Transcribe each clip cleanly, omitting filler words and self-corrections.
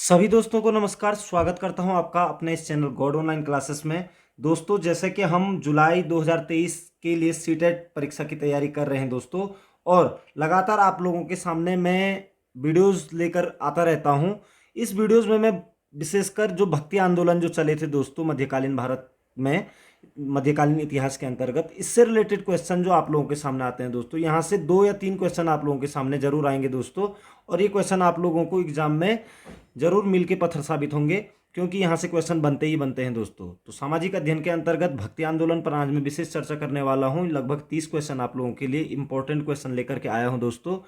सभी दोस्तों को नमस्कार। स्वागत करता हूं आपका अपने इस चैनल गॉड ऑनलाइन क्लासेस में। दोस्तों, जैसे कि हम जुलाई 2023 के लिए सीटेट परीक्षा की तैयारी कर रहे हैं दोस्तों, और लगातार आप लोगों के सामने मैं वीडियोस लेकर आता रहता हूं। इस वीडियोस में मैं विशेषकर जो भक्ति आंदोलन जो चले थे दोस्तों मध्यकालीन भारत में, मध्यकालीन इतिहास के अंतर्गत, इससे रिलेटेड क्वेश्चन जो आप लोगों के सामने आते हैं दोस्तों, यहाँ से 2 या 3 क्वेश्चन आप लोगों के सामने जरूर आएंगे दोस्तों। और ये क्वेश्चन आप लोगों को एग्जाम में जरूर मिल के पत्थर साबित होंगे, क्योंकि यहाँ से क्वेश्चन बनते ही बनते हैं दोस्तों। तो सामाजिक अध्ययन के अंतर्गत भक्ति आंदोलन पर आज मैं विशेष चर्चा करने वाला हूँ। लगभग 30 क्वेश्चन आप लोगों के लिए इंपॉर्टेंट क्वेश्चन लेकर के आया हूँ दोस्तों।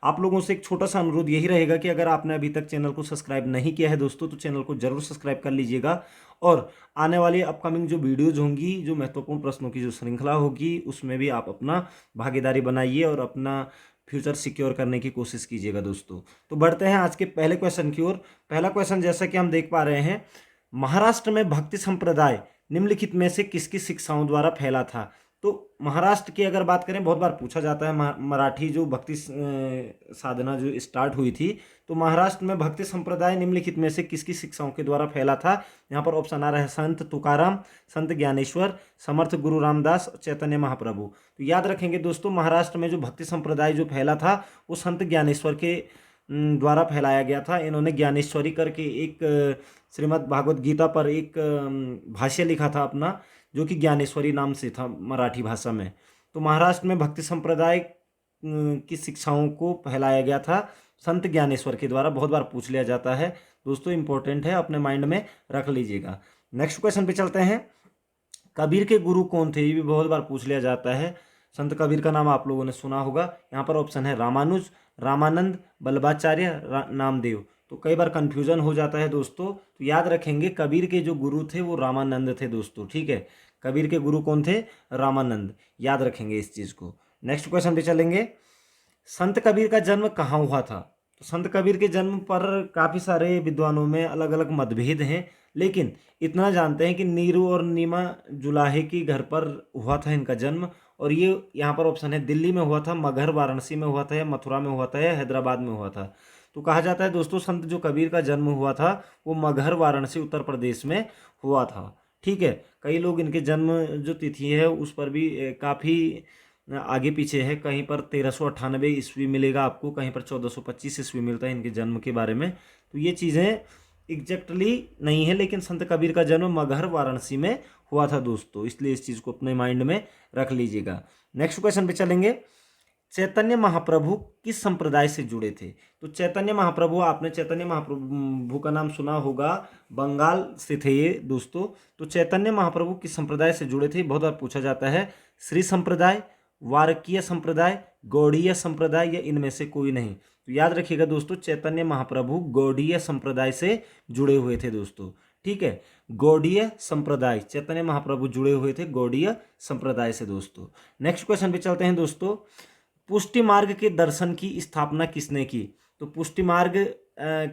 आप लोगों से एक छोटा सा अनुरोध यही रहेगा कि अगर आपने अभी तक चैनल को सब्सक्राइब नहीं किया है दोस्तों, तो चैनल को जरूर सब्सक्राइब कर लीजिएगा। और आने वाली अपकमिंग जो वीडियोज होंगी, जो महत्वपूर्ण प्रश्नों की जो श्रृंखला होगी, उसमें भी आप अपना भागीदारी बनाइए और अपना फ्यूचर सिक्योर करने की कोशिश कीजिएगा दोस्तों। तो बढ़ते हैं आज के पहले क्वेश्चन की ओर। पहला क्वेश्चन जैसा कि हम देख पा रहे हैं, महाराष्ट्र में भक्ति संप्रदाय निम्नलिखित में से किसकी शिक्षाओं द्वारा फैला था। तो महाराष्ट्र की अगर बात करें, बहुत बार पूछा जाता है मराठी जो भक्ति साधना जो स्टार्ट हुई थी, तो महाराष्ट्र में भक्ति संप्रदाय निम्नलिखित में से किसकी शिक्षाओं के द्वारा फैला था। यहाँ पर ऑप्शन आ रहा है संत तुकाराम, संत ज्ञानेश्वर, समर्थ गुरु रामदास, चैतन्य महाप्रभु। तो याद रखेंगे दोस्तों, महाराष्ट्र में जो भक्ति संप्रदाय जो फैला था वो संत ज्ञानेश्वर के द्वारा फैलाया गया था। इन्होंने ज्ञानेश्वरी करके एक श्रीमद् भागवत गीता पर एक भाष्य लिखा था अपना, जो कि ज्ञानेश्वरी नाम से था मराठी भाषा में। तो महाराष्ट्र में भक्ति संप्रदाय की शिक्षाओं को फैलाया गया था संत ज्ञानेश्वर के द्वारा। बहुत बार पूछ लिया जाता है दोस्तों, इंपॉर्टेंट है, अपने माइंड में रख लीजिएगा। नेक्स्ट क्वेश्चन पे चलते हैं। कबीर के गुरु कौन थे, ये भी बहुत बार पूछ लिया जाता है। संत कबीर का नाम आप लोगों ने सुना होगा। यहाँ पर ऑप्शन है रामानुज, रामानंद, बल्लभाचार्य, नामदेव। तो कई बार कंफ्यूजन हो जाता है दोस्तों, तो याद रखेंगे कबीर के जो गुरु थे वो रामानंद थे दोस्तों। ठीक है, कबीर के गुरु कौन थे? रामानंद। याद रखेंगे इस चीज को। नेक्स्ट क्वेश्चन पे चलेंगे। संत कबीर का जन्म कहाँ हुआ था। तो संत कबीर के जन्म पर काफ़ी सारे विद्वानों में अलग अलग मतभेद हैं, लेकिन इतना जानते हैं कि नीरू और नीमा जुलाहे की घर पर हुआ था इनका जन्म। और ये यहाँ पर ऑप्शन है दिल्ली में हुआ था, मगहर वाराणसी में हुआ था, या मथुरा में हुआ था, या हैदराबाद में हुआ था। तो कहा जाता है दोस्तों, संत जो कबीर का जन्म हुआ था वो मगहर वाराणसी उत्तर प्रदेश में हुआ था। ठीक है, कई लोग इनके जन्म जो तिथि है उस पर भी काफ़ी आगे पीछे है। कहीं पर 1398 ईस्वी मिलेगा आपको, कहीं पर 1425 ईस्वी मिलता है इनके जन्म के बारे में। तो ये चीज़ें एग्जैक्टली नहीं है, लेकिन संत कबीर का जन्म मगहर वाराणसी में हुआ था दोस्तों, इसलिए इस चीज़ को अपने माइंड में रख लीजिएगा। नेक्स्ट क्वेश्चन पे चलेंगे। चैतन्य महाप्रभु किस संप्रदाय से जुड़े थे। तो चैतन्य महाप्रभु, आपने चैतन्य महाप्रभु का नाम सुना होगा, बंगाल से थे ये दोस्तों। तो चैतन्य महाप्रभु किस संप्रदाय से जुड़े थे, बहुत बार पूछा जाता है। श्री संप्रदाय, वारकीय संप्रदाय, गौड़ीय संप्रदाय, या इनमें से कोई नहीं। तो याद रखिएगा दोस्तों, चैतन्य महाप्रभु गौड़ीय संप्रदाय से जुड़े हुए थे दोस्तों। ठीक है, गौड़ीय संप्रदाय, चैतन्य महाप्रभु जुड़े हुए थे गौड़ीय संप्रदाय से दोस्तों। नेक्स्ट क्वेश्चन पे चलते हैं दोस्तों। पुष्टि मार्ग के दर्शन की स्थापना किसने की। तो पुष्टि मार्ग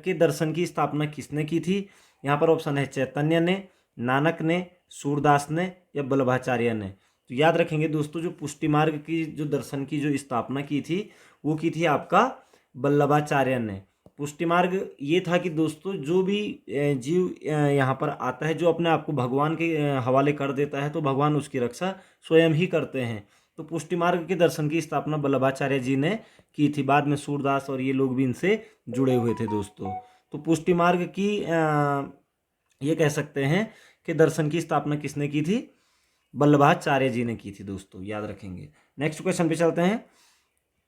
के दर्शन की स्थापना किसने की थी। यहाँ पर ऑप्शन है चैतन्य ने, नानक ने, सूरदास ने, या बल्लभाचार्य ने। तो याद रखेंगे दोस्तों, जो पुष्टि मार्ग की जो दर्शन की जो स्थापना की थी वो की थी आपका बल्लभाचार्य ने। पुष्टि मार्ग ये था कि दोस्तों, जो भी जीव यहाँ पर आता है, जो अपने आप को भगवान के हवाले कर देता है, तो भगवान उसकी रक्षा स्वयं ही करते हैं। तो पुष्टि मार्ग के दर्शन की स्थापना बल्लभाचार्य जी ने की थी। बाद में सूरदास और ये लोग भी इनसे जुड़े हुए थे दोस्तों। तो पुष्टि मार्ग की ये कह सकते हैं कि दर्शन की स्थापना किसने की थी, बल्लभाचार्य जी ने की थी दोस्तों, याद रखेंगे। नेक्स्ट क्वेश्चन पे चलते हैं।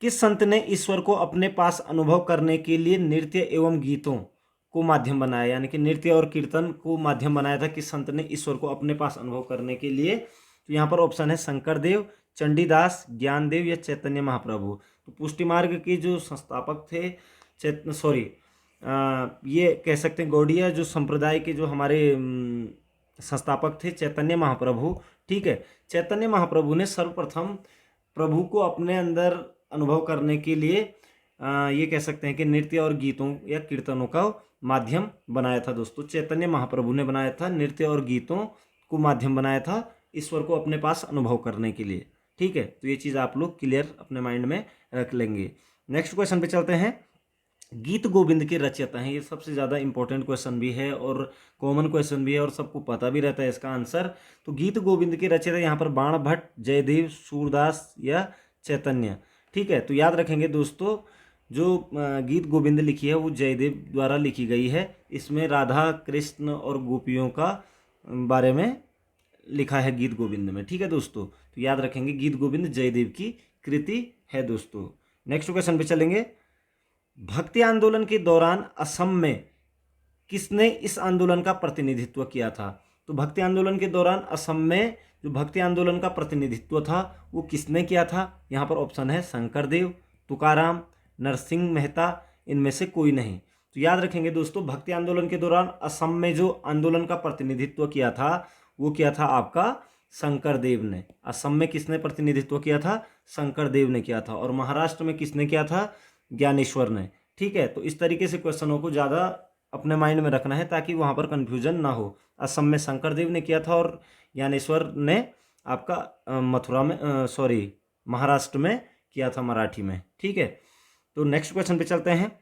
किस संत ने ईश्वर को अपने पास अनुभव करने के लिए नृत्य एवं गीतों को माध्यम बनाया, यानी कि नृत्य और कीर्तन को माध्यम बनाया था। किस संत ने ईश्वर को अपने पास अनुभव करने के लिए। तो यहाँ पर ऑप्शन है शंकरदेव, चंडीदास, ज्ञानदेव, या चैतन्य महाप्रभु। तो पुष्टि मार्ग के जो संस्थापक थे, ये कह सकते हैं गौड़ीय जो संप्रदाय के जो हमारे संस्थापक थे चैतन्य महाप्रभु। ठीक है, चैतन्य महाप्रभु ने सर्वप्रथम प्रभु को अपने अंदर अनुभव करने के लिए ये कह सकते हैं कि नृत्य और गीतों या कीर्तनों का माध्यम बनाया था दोस्तों। चैतन्य महाप्रभु ने बनाया था, नृत्य और गीतों को माध्यम बनाया था ईश्वर को अपने पास अनुभव करने के लिए। ठीक है, तो ये चीज़ आप लोग क्लियर अपने माइंड में रख लेंगे। नेक्स्ट क्वेश्चन पे चलते हैं। गीत गोविंद के रचयिता हैं। ये सबसे ज़्यादा इंपॉर्टेंट क्वेश्चन भी है और कॉमन क्वेश्चन भी है और सबको पता भी रहता है इसका आंसर। तो गीत गोविंद के रचयिता यहाँ पर बाण भट्ट, जयदेव, सूरदास या चैतन्य। ठीक है, तो याद रखेंगे दोस्तों, जो गीत गोविंद लिखी है वो जयदेव द्वारा लिखी गई है। इसमें राधा कृष्ण और गोपियों का बारे में लिखा है गीत गोविंद में। ठीक है दोस्तों, तो याद रखेंगे गीत गोविंद जयदेव की कृति है दोस्तों। नेक्स्ट क्वेश्चन पे चलेंगे। भक्ति आंदोलन के दौरान असम में किसने इस आंदोलन का प्रतिनिधित्व किया था? तो भक्ति आंदोलन के दौरान असम में जो भक्ति आंदोलन का प्रतिनिधित्व था वो किसने किया था? यहाँ पर ऑप्शन है शंकरदेव, तुकाराम, नरसिंह मेहता, इनमें से कोई नहीं। तो याद रखेंगे दोस्तों, भक्ति आंदोलन के दौरान असम में जो आंदोलन का प्रतिनिधित्व किया था वो किया था आपका शंकरदेव ने। असम में किसने प्रतिनिधित्व किया था? शंकरदेव ने किया था। और महाराष्ट्र में किसने किया था? ज्ञानेश्वर ने। ठीक है, तो इस तरीके से क्वेश्चनों को ज़्यादा अपने माइंड में रखना है ताकि वहाँ पर कन्फ्यूजन ना हो। असम में शंकरदेव ने किया था और ज्ञानेश्वर ने आपका मथुरा में महाराष्ट्र में किया था, मराठी में। ठीक है, तो नेक्स्ट क्वेश्चन पे चलते हैं।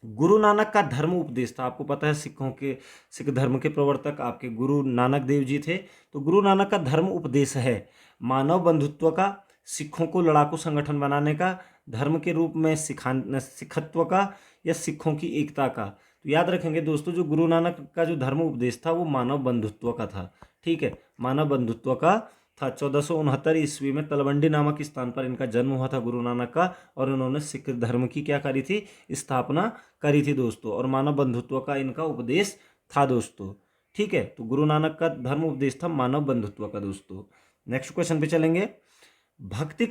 गुरु नानक का धर्म उपदेश था। आपको पता है सिख धर्म के प्रवर्तक आपके गुरु नानक देव जी थे। तो गुरु नानक का धर्म उपदेश है मानव बंधुत्व का, सिखों को लड़ाकू संगठन बनाने का, धर्म के रूप में सिखत्व का, या सिखों की एकता का। तो याद रखेंगे दोस्तों, जो गुरु नानक का जो धर्म उपदेश था वो मानव बंधुत्व का था। ठीक है, मानव बंधुत्व का था। 1469 ईस्वी में तलवंडी नामक स्थान पर इनका जन्म हुआ था गुरु नानक का, और इन्होंने सिख धर्म की क्या करी थी? स्थापना करी थी दोस्तों। और मानव बंधुत्व का इनका उपदेश था दोस्तों। ठीक है, तो गुरु नानक का धर्म उपदेश था मानव बंधुत्व का दोस्तों। नेक्स्ट क्वेश्चन पे चलेंगे। भक्ति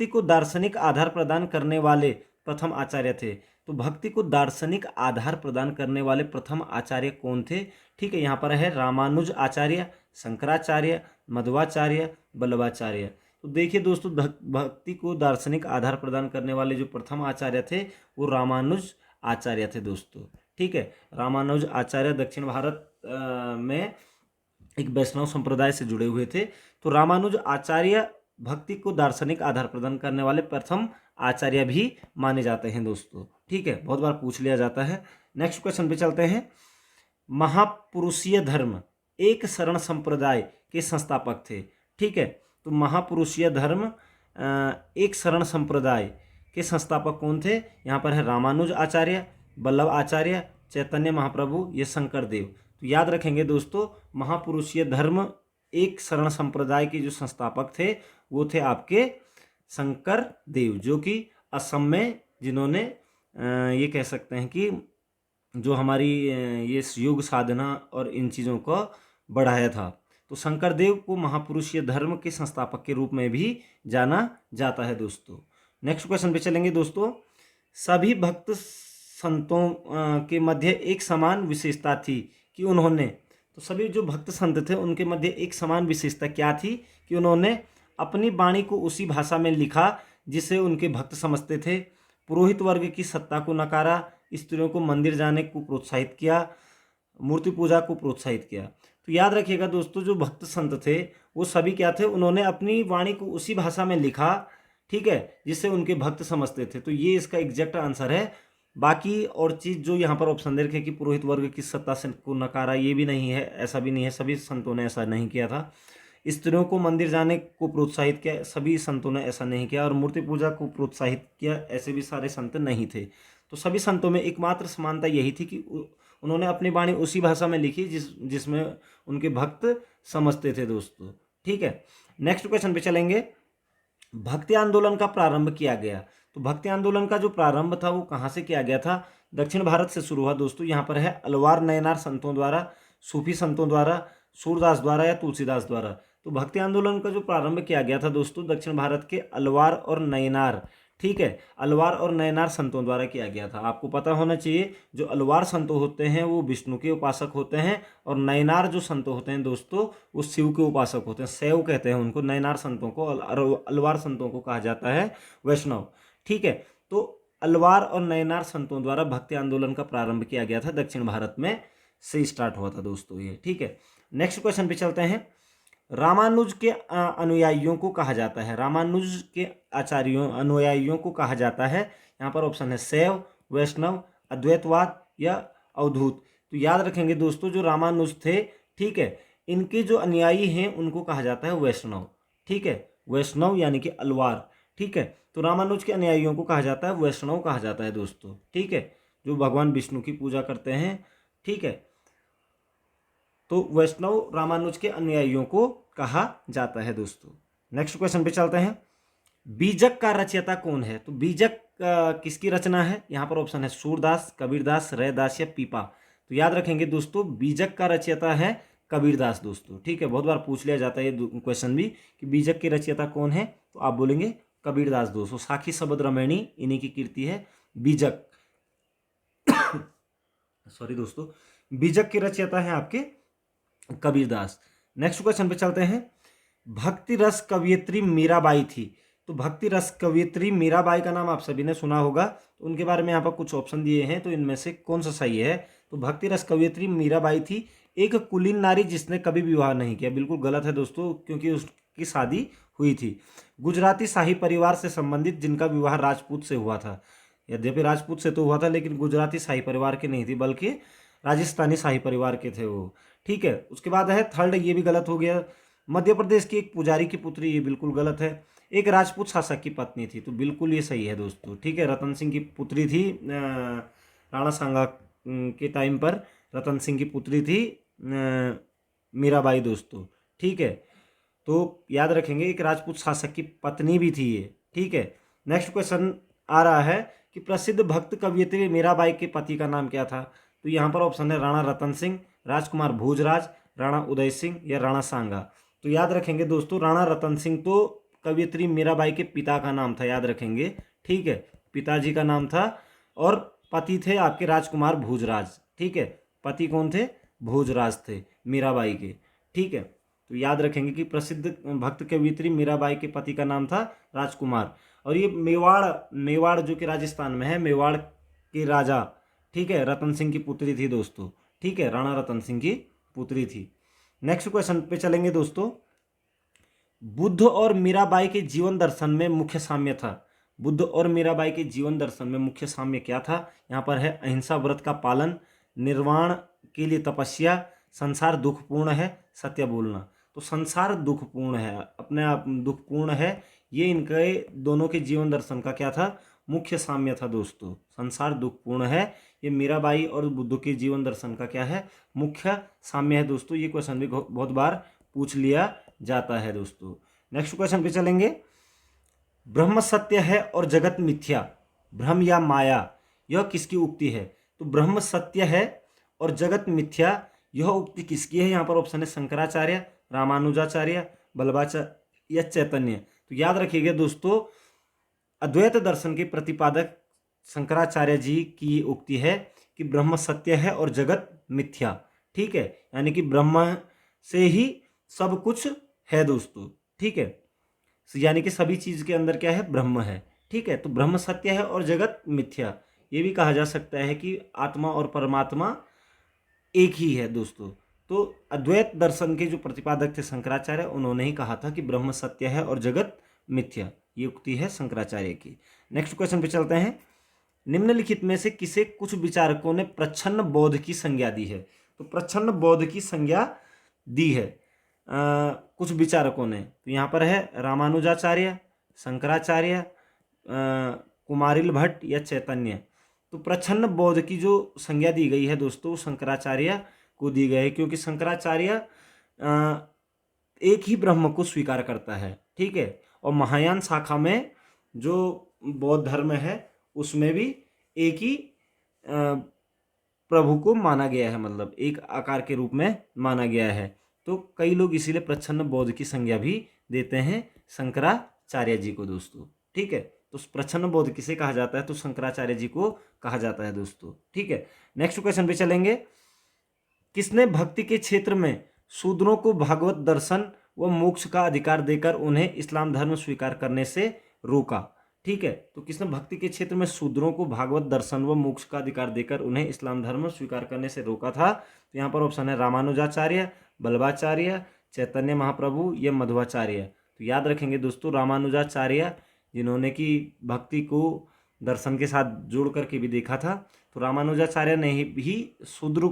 को दार्शनिक आधार प्रदान करने वाले प्रथम आचार्य थे। तो भक्ति को दार्शनिक आधार प्रदान करने वाले प्रथम आचार्य कौन थे? ठीक है, यहाँ पर है रामानुज आचार्य, शंकराचार्य, मध्वाचार्य, वल्लभाचार्य। तो देखिए दोस्तों, भक्ति को दार्शनिक आधार प्रदान करने वाले जो प्रथम आचार्य थे वो रामानुज आचार्य थे दोस्तों। ठीक है, रामानुज आचार्य दक्षिण भारत में एक वैष्णव संप्रदाय से जुड़े हुए थे। तो रामानुज आचार्य भक्ति को दार्शनिक आधार प्रदान करने वाले प्रथम आचार्य भी माने जाते हैं दोस्तों। ठीक है, बहुत बार पूछ लिया जाता है। नेक्स्ट क्वेश्चन पे चलते हैं। महापुरुषीय धर्म एक शरण संप्रदाय के संस्थापक थे। ठीक है, तो महापुरुषीय धर्म एक शरण संप्रदाय के संस्थापक कौन थे? यहाँ पर है रामानुज आचार्य, वल्लभ आचार्य, चैतन्य महाप्रभु, ये शंकरदेव। तो याद रखेंगे दोस्तों, महापुरुषीय धर्म एक शरण संप्रदाय के जो संस्थापक थे वो थे आपके शंकर देव, जो कि असम में जिन्होंने ये कह सकते हैं कि जो हमारी ये योग साधना और इन चीज़ों को बढ़ाया था। तो शंकर देव को महापुरुषीय धर्म के संस्थापक के रूप में भी जाना जाता है दोस्तों। नेक्स्ट क्वेश्चन पे चलेंगे दोस्तों। सभी भक्त संतों के मध्य एक समान विशेषता थी कि उन्होंने, तो सभी जो भक्त संत थे उनके मध्य एक समान विशेषता क्या थी? कि उन्होंने अपनी वाणी को उसी भाषा में लिखा जिसे उनके भक्त समझते थे, पुरोहित वर्ग की सत्ता को नकारा, स्त्रियों को मंदिर जाने को प्रोत्साहित किया, मूर्ति पूजा को प्रोत्साहित किया। तो याद रखिएगा दोस्तों, जो भक्त संत थे वो सभी क्या थे? उन्होंने अपनी वाणी को उसी भाषा में लिखा, ठीक है, जिससे उनके भक्त समझते थे। तो ये इसका एग्जैक्ट आंसर है। बाकी और चीज़ जो यहाँ पर ऑप्शन दे रखे कि पुरोहित वर्ग की सत्ता से को नकारा, ये भी नहीं है, ऐसा भी नहीं है, सभी संतों ने ऐसा नहीं किया था। स्त्रियों को मंदिर जाने को प्रोत्साहित किया, सभी संतों ने ऐसा नहीं किया। और मूर्ति पूजा को प्रोत्साहित किया, ऐसे भी सारे संत नहीं थे। तो सभी संतों में एकमात्र समानता यही थी कि उन्होंने अपनी वाणी उसी भाषा में लिखी जिसमें उनके भक्त समझते थे दोस्तों। ठीक है, नेक्स्ट क्वेश्चन पे चलेंगे। भक्ति आंदोलन का प्रारंभ किया गया। तो भक्ति आंदोलन का जो प्रारंभ था वो कहाँ से किया गया था? दक्षिण भारत से शुरू हुआ दोस्तों। यहाँ पर है अलवार नयनार संतों द्वारा, सूफी संतों द्वारा, सूरदास द्वारा या तुलसीदास द्वारा। तो भक्ति आंदोलन का जो प्रारंभ किया गया था दोस्तों दक्षिण भारत के अलवार और नयनार, ठीक है, अलवार और नयनार संतों द्वारा किया गया था। आपको पता होना चाहिए, जो अलवार संत होते हैं वो विष्णु के उपासक होते हैं, और नयनार जो संत होते हैं दोस्तों वो शिव के उपासक होते हैं। शैव कहते हैं उनको, नयनार संतों को। अलवार संतों को कहा जाता है वैष्णव। ठीक है, तो अलवार और नयनार संतों द्वारा भक्ति आंदोलन का प्रारंभ किया गया था, दक्षिण भारत में से स्टार्ट हुआ था दोस्तों ये। ठीक है, नेक्स्ट क्वेश्चन पे चलते हैं। रामानुज के अनुयायियों को कहा जाता है, रामानुज के आचार्यों अनुयायियों को कहा जाता है। यहाँ पर ऑप्शन है शैव, वैष्णव, अद्वैतवाद या अवधूत। तो याद रखेंगे दोस्तों, जो रामानुज थे, ठीक है, इनके जो अनुयायी हैं उनको कहा जाता है वैष्णव, ठीक है, वैष्णव यानी कि अलवार, ठीक है। तो रामानुज के अनुयायियों को कहा जाता है वैष्णव कहा जाता है दोस्तों, ठीक है, जो भगवान विष्णु की पूजा करते हैं, ठीक है। तो वैष्णव रामानुज के अनुयायियों को कहा जाता है दोस्तों। नेक्स्ट क्वेश्चन पे चलते हैं। बीजक का रचयिता कौन है? तो बीजक किसकी रचना है? यहाँ पर ऑप्शन है सूरदास, कबीरदास, रैदास या पीपा। तो याद रखेंगे दोस्तों, बीजक का रचयिता है कबीरदास दोस्तों, ठीक है। बहुत बार पूछ लिया जाता है ये क्वेश्चन भी कि बीजक के रचयिता कौन है, तो आप बोलेंगे कबीरदास दोस्तों। साखी शबद रमैनी इन्हीं की कीर्ति है। बीजक सॉरी दोस्तों, बीजक के रचयिता है आपके कबीरदास। नेक्स्ट क्वेश्चन पे चलते हैं। भक्ति रस कवयित्री मीराबाई थी। तो भक्ति रस कवयित्री मीराबाई का नाम आप सभी ने सुना होगा। तो उनके बारे में यहाँ पर कुछ ऑप्शन दिए हैं, तो इनमें से कौन सा सही है? तो भक्ति रस कवयित्री मीराबाई थी एक कुलीन नारी जिसने कभी विवाह नहीं किया। बिल्कुल गलत है दोस्तों, क्योंकि उसकी शादी हुई थी। गुजराती शाही परिवार से संबंधित जिनका विवाह राजपूत से हुआ था। यद्यपि राजपूत से तो हुआ था, लेकिन गुजराती शाही परिवार के नहीं थी, बल्कि राजस्थानी शाही परिवार के थे वो, ठीक है। उसके बाद है थर्ड, ये भी गलत हो गया। मध्य प्रदेश की एक पुजारी की पुत्री, ये बिल्कुल गलत है। एक राजपूत शासक की पत्नी थी, तो बिल्कुल ये सही है दोस्तों, ठीक है। रतन सिंह की पुत्री थी, राणा सांगा के टाइम पर रतन सिंह की पुत्री थी मीराबाई दोस्तों, ठीक है। तो याद रखेंगे, एक राजपूत शासक की पत्नी भी थी ये, ठीक है। नेक्स्ट क्वेश्चन आ रहा है कि प्रसिद्ध भक्त कवयित्री मीराबाई के पति का नाम क्या था? तो यहाँ पर ऑप्शन है राणा रतन सिंह, राजकुमार भोजराज, राणा उदय सिंह या राणा सांगा। तो याद रखेंगे दोस्तों, राणा रतन सिंह तो कवयित्री मीराबाई के पिता का नाम था, याद रखेंगे, ठीक है, पिताजी का नाम था। और पति थे आपके राजकुमार भोजराज, ठीक है। पति कौन थे? भोजराज थे मीराबाई के, ठीक है। तो याद रखेंगे कि प्रसिद्ध भक्त कवयित्री मीराबाई के पति का नाम था राजकुमार। और ये मेवाड़ जो कि राजस्थान में है, मेवाड़ के राजा, ठीक है, रतन सिंह की पुत्री थी दोस्तों, ठीक है, राणा रतन सिंह की पुत्री थी। नेक्स्ट क्वेश्चन पे चलेंगे दोस्तों। बुद्ध और मीराबाई के जीवन दर्शन में मुख्य साम्य था। बुद्ध और मीराबाई के जीवन दर्शन में मुख्य साम्य क्या था? यहाँ पर है अहिंसा व्रत का पालन, निर्वाण के लिए तपस्या, संसार दुखपूर्ण है, सत्य बोलना। तो संसार दुखपूर्ण है, अपने आप दुखपूर्ण है, ये इनके दोनों के जीवन दर्शन का क्या था? मुख्य साम्य था दोस्तों। संसार दुखपूर्ण है, ये मीराबाई और बुद्ध के जीवन दर्शन का क्या है? मुख्य साम्य है दोस्तों। ये क्वेश्चन भी बहुत बार पूछ लिया जाता है दोस्तों। नेक्स्ट क्वेश्चन पे चलेंगे। ब्रह्म सत्य है और जगत मिथ्या, भ्रम या माया, यह किसकी उक्ति है? तो ब्रह्म सत्य है और जगत मिथ्या, यह उक्ति किसकी है? यहाँ पर ऑप्शन है शंकराचार्य, रामानुजाचार्य, बल्लभाचार्य या चैतन्य। तो याद रखिएगा दोस्तों, अद्वैत दर्शन के प्रतिपादक शंकराचार्य जी की उक्ति है कि ब्रह्म सत्य है और जगत मिथ्या, ठीक है। यानी कि ब्रह्म से ही सब कुछ है दोस्तों, ठीक है, यानी कि सभी चीज के अंदर क्या है? ब्रह्म है, ठीक है। तो ब्रह्म सत्य है और जगत मिथ्या, ये भी कहा जा सकता है कि आत्मा और परमात्मा एक ही है दोस्तों। तो अद्वैत दर्शन के जो प्रतिपादक थे शंकराचार्य, उन्होंने ही कहा था कि ब्रह्म सत्य है और जगत मिथ्या, ये उक्ति है शंकराचार्य की। नेक्स्ट क्वेश्चन पे चलते हैं। निम्नलिखित में से किसे कुछ विचारकों ने प्रच्छन्न बोध की संज्ञा दी है? तो प्रच्छन्न बोध की संज्ञा दी है कुछ विचारकों ने। तो यहाँ पर है रामानुजाचार्य, शंकराचार्य, कुमारिल भट्ट या चैतन्य। तो प्रच्छन्न बोध की जो संज्ञा दी गई है दोस्तों, शंकराचार्य को दी गई है, क्योंकि शंकराचार्य एक ही ब्रह्म को स्वीकार करता है, ठीक है। और महायान शाखा में जो बौद्ध धर्म है उसमें भी एक ही प्रभु को माना गया है, मतलब एक आकार के रूप में माना गया है। तो कई लोग इसीलिए प्रच्छन्न बोध की संज्ञा भी देते हैं शंकराचार्य जी को दोस्तों, ठीक है। तो प्रच्छन्न बोध किसे कहा जाता है? तो शंकराचार्य जी को कहा जाता है दोस्तों, ठीक है। नेक्स्ट क्वेश्चन पे चलेंगे। किसने भक्ति के क्षेत्र में शूद्रों को भागवत दर्शन व मोक्ष का अधिकार देकर उन्हें इस्लाम धर्म स्वीकार करने से रोका? ठीक है, तो किसने भक्ति के क्षेत्र में शूद्रों को भागवत दर्शन व मोक्ष का अधिकार देकर उन्हें इस्लाम धर्म स्वीकार करने से रोका था? तो यहाँ पर ऑप्शन है रामानुजाचार्य, बल्लभाचार्य, चैतन्य महाप्रभु या मध्वाचार्य। तो याद रखेंगे दोस्तों, रामानुजाचार्य जिन्होंने कि भक्ति को दर्शन के साथ जोड़ करके भी देखा था। तो रामानुजाचार्य ने भी शूद्रों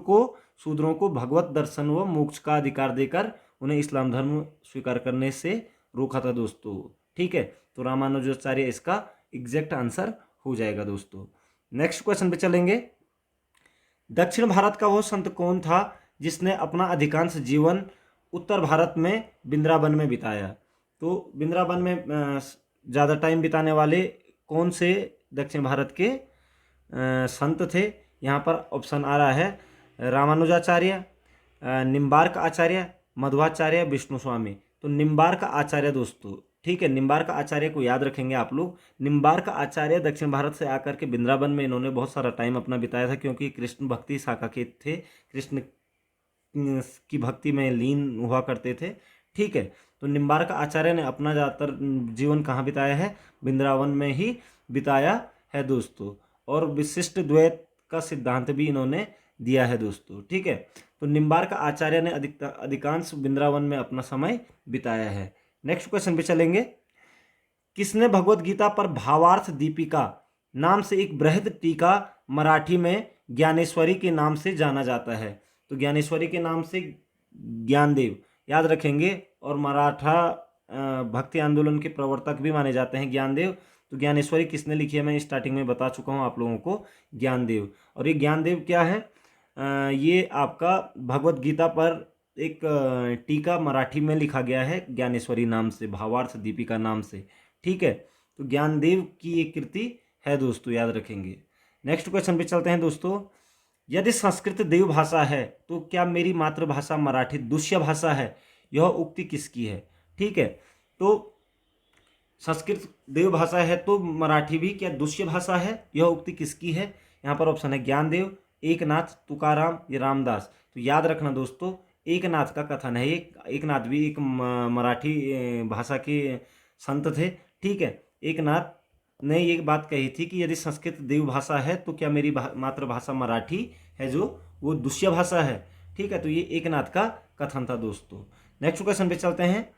को भगवत दर्शन व मोक्ष का अधिकार देकर उन्हें इस्लाम धर्म स्वीकार करने से रोका था दोस्तों। ठीक है, तो रामानुजाचार्य इसका एग्जैक्ट आंसर हो जाएगा दोस्तों। नेक्स्ट क्वेश्चन पे चलेंगे। दक्षिण भारत का वो संत कौन था जिसने अपना अधिकांश जीवन उत्तर भारत में वृंदावन में बिताया? तो वृंदावन में ज़्यादा टाइम बिताने वाले कौन से दक्षिण भारत के संत थे? यहाँ पर ऑप्शन आ रहा है रामानुजाचार्य, निम्बार्क आचार्य, मध्वाचार्य, विष्णु स्वामी। तो निम्बार्क आचार्य दोस्तों, ठीक है, निम्बार्क आचार्य को याद रखेंगे आप लोग। निम्बार्क आचार्य दक्षिण भारत से आकर के वृंदावन में इन्होंने बहुत सारा टाइम अपना बिताया था, क्योंकि कृष्ण भक्ति शाखा के थे, कृष्ण की भक्ति में लीन हुआ करते थे। ठीक है, तो निम्बार्क आचार्य ने अपना ज़्यादातर जीवन कहाँ बिताया है? वृंदावन में ही बिताया है दोस्तों। और विशिष्ट द्वैत का सिद्धांत भी इन्होंने दिया है दोस्तों। ठीक है, तो निम्बार्क आचार्य ने अधिकांश वृंदावन में अपना समय बिताया है। नेक्स्ट क्वेश्चन पे चलेंगे। किसने भगवत गीता पर भावार्थ दीपिका नाम से एक बृहद टीका मराठी में ज्ञानेश्वरी के नाम से जाना जाता है? तो ज्ञानेश्वरी के नाम से ज्ञानदेव याद रखेंगे, और मराठा भक्ति आंदोलन के प्रवर्तक भी माने जाते हैं ज्ञानदेव। तो ज्ञानेश्वरी किसने लिखी है? मैं स्टार्टिंग में बता चुका हूँ आप लोगों को, ज्ञानदेव। और ये ज्ञानदेव क्या है? ये आपका भगवत गीता पर एक टीका मराठी में लिखा गया है ज्ञानेश्वरी नाम से, भावार्थ दीपिका नाम से। ठीक है, तो ज्ञानदेव की ये कृति है दोस्तों, याद रखेंगे। नेक्स्ट क्वेश्चन पे चलते हैं दोस्तों। यदि संस्कृत देव भाषा है तो क्या मेरी मातृभाषा मराठी दुष्य भाषा है? यह उक्ति किसकी है? ठीक है, तो संस्कृत देव भाषा है तो मराठी भी क्या दुष्य भाषा है? यह उक्ति किसकी है? यहाँ पर ऑप्शन है ज्ञानदेव, एकनाथ, तुकाराम या रामदास। तो याद रखना दोस्तों, एकनाथ का कथन है। एकनाथ भी एक मराठी भाषा के संत थे। ठीक है, एकनाथ ने ये बात कही थी कि यदि संस्कृत देव भाषा है तो क्या मेरी मातृभाषा मराठी है जो वो दुष्य भाषा है? ठीक है, तो ये एकनाथ का कथन था दोस्तों। नेक्स्ट क्वेश्चन पे चलते हैं।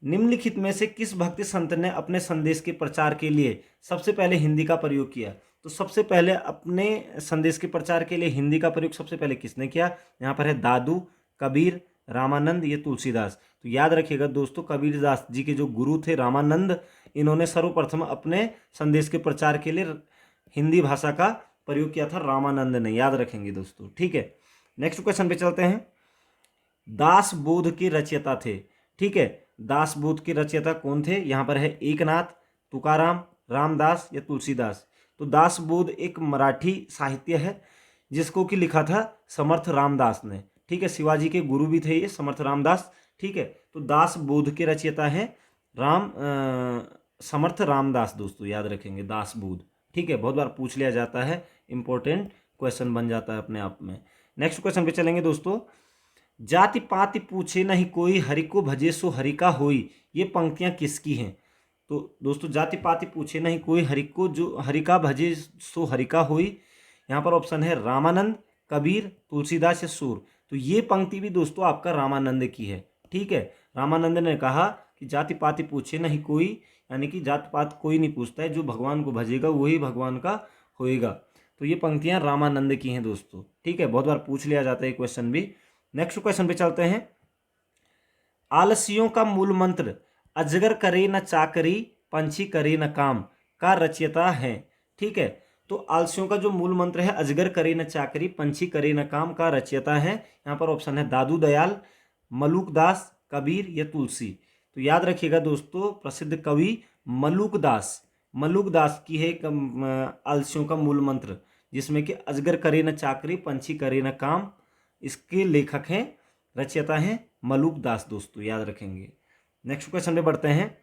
निम्नलिखित में से किस भक्ति संत ने अपने संदेश के प्रचार के लिए सबसे पहले हिंदी का प्रयोग किया? तो सबसे पहले अपने संदेश के प्रचार के लिए हिंदी का प्रयोग सबसे पहले किसने किया? यहाँ पर है दादू, कबीर, रामानंद, ये तुलसीदास। तो याद रखिएगा दोस्तों, कबीरदास जी के जो गुरु थे रामानंद, इन्होंने सर्वप्रथम अपने संदेश के प्रचार के लिए हिंदी भाषा का प्रयोग किया था, रामानंद ने, याद रखेंगे दोस्तों। ठीक है, नेक्स्ट क्वेश्चन पे चलते हैं। दास बोध के रचयिता थे। ठीक है, दास बोध के रचयिता कौन थे? यहाँ पर है एकनाथ, तुकाराम, रामदास या तुलसीदास। तो दास बोध एक मराठी साहित्य है जिसको कि लिखा था समर्थ रामदास ने। ठीक है, शिवाजी के गुरु भी थे ये समर्थ रामदास। ठीक है, तो दास बोध के रचयिता है समर्थ रामदास दोस्तों, याद रखेंगे दास बोध। ठीक है, बहुत बार पूछ लिया जाता है, इंपॉर्टेंट क्वेश्चन बन जाता है अपने आप में। नेक्स्ट क्वेश्चन पे चलेंगे दोस्तों। जाति पाति पूछे नहीं कोई, हरि को भजे सो हरि का होई, ये पंक्तियां किसकी हैं? तो दोस्तों, जाति पाति पूछे नहीं कोई, हरि को जो हरि का भजे सो हरि का होई, यहाँ पर ऑप्शन है रामानंद, कबीर, तुलसीदास या सूर। तो ये पंक्ति भी दोस्तों आपका रामानंद की है। ठीक है, रामानंद ने कहा कि जाति पाति पूछे नहीं कोई, यानी कि जात पात कोई नहीं पूछता है, जो भगवान को भजेगा वही भगवान का होएगा। तो ये पंक्तियां रामानंद की हैं दोस्तों। ठीक है, बहुत बार पूछ लिया जाता है क्वेश्चन भी। नेक्स्ट क्वेश्चन पे चलते हैं। आलसियों का मूल मंत्र अजगर करे न चाकरी, पंछी करे न काम का रचयिता है? ठीक है, तो आलसियों का जो मूल मंत्र है अजगर करे न चाकरी, पंछी करे न काम का रचयिता है, यहाँ पर ऑप्शन है दादू दयाल, मलुकदास, कबीर या तुलसी। तो याद रखिएगा दोस्तों, प्रसिद्ध कवि मलुकदास की है आलसियों का मूल मंत्र, जिसमें कि अजगर करे न चाकरी, पंछी करे न काम। इसके लेखक हैं, रचयिता हैं मलुकदास दोस्तों, याद रखेंगे। नेक्स्ट क्वेश्चन पे बढ़ते हैं।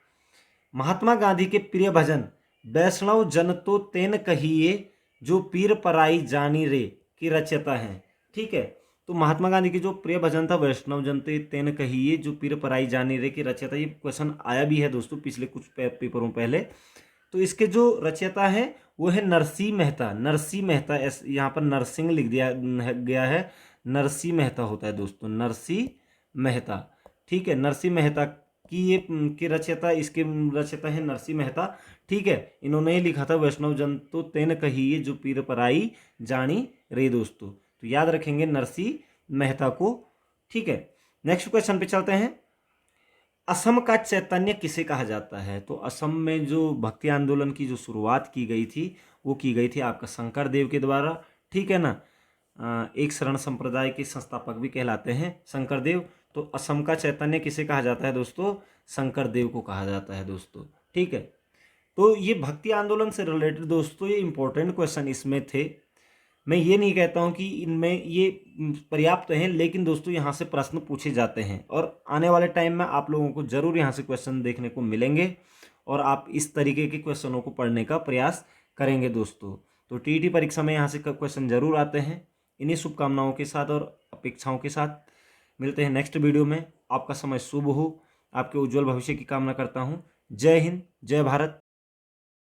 महात्मा गांधी के प्रिय भजन वैष्णव जन तो तेन कहिए, जो पीर पराई जानी रे की रचयिता हैं? ठीक है, तो महात्मा गांधी की जो प्रिय भजन था वैष्णव जन तो तेन कहिए, जो पीर पराई जानी रे की रचयिता, ये क्वेश्चन आया भी है दोस्तों पिछले कुछ पेपरों पहले। तो इसके जो रचयिता है वो है नरसिंह मेहता। नरसिंह मेहता, यहाँ पर नरसिंह लिख दिया गया है, नरसिंह मेहता होता है दोस्तों, नरसिंह मेहता। ठीक है, नरसिंह मेहता की ये की रचयिता, इसके रचयिता है नरसिंह मेहता। ठीक है, इन्होंने ही लिखा था वैष्णव जन तो तेन कहिए जो पीर पराई जानी रे दोस्तों। तो याद रखेंगे नरसिंह मेहता को। ठीक है, नेक्स्ट क्वेश्चन पे चलते हैं। असम का चैतन्य किसे कहा जाता है? तो असम में जो भक्ति आंदोलन की जो शुरुआत की गई थी वो की गई थी आपका शंकर देव के द्वारा। ठीक है ना, एक शरण संप्रदाय के संस्थापक भी कहलाते हैं शंकर देव। तो असम का चैतन्य किसे कहा जाता है दोस्तों? शंकर देव को कहा जाता है दोस्तों। ठीक है, तो ये भक्ति आंदोलन से रिलेटेड दोस्तों ये इंपॉर्टेंट क्वेश्चन इसमें थे। मैं ये नहीं कहता हूँ कि इनमें ये पर्याप्त हैं, लेकिन दोस्तों यहाँ से प्रश्न पूछे जाते हैं और आने वाले टाइम में आप लोगों को जरूर यहाँ से क्वेश्चन देखने को मिलेंगे और आप इस तरीके के क्वेश्चनों को पढ़ने का प्रयास करेंगे दोस्तों। तो टीईटी परीक्षा में यहाँ से क्वेश्चन जरूर आते हैं। इन्हीं शुभकामनाओं के साथ और अपेक्षाओं के साथ मिलते हैं नेक्स्ट वीडियो में। आपका समय शुभ हो, आपके उज्जवल भविष्य की कामना करता हूँ। जय हिंद, जय भारत।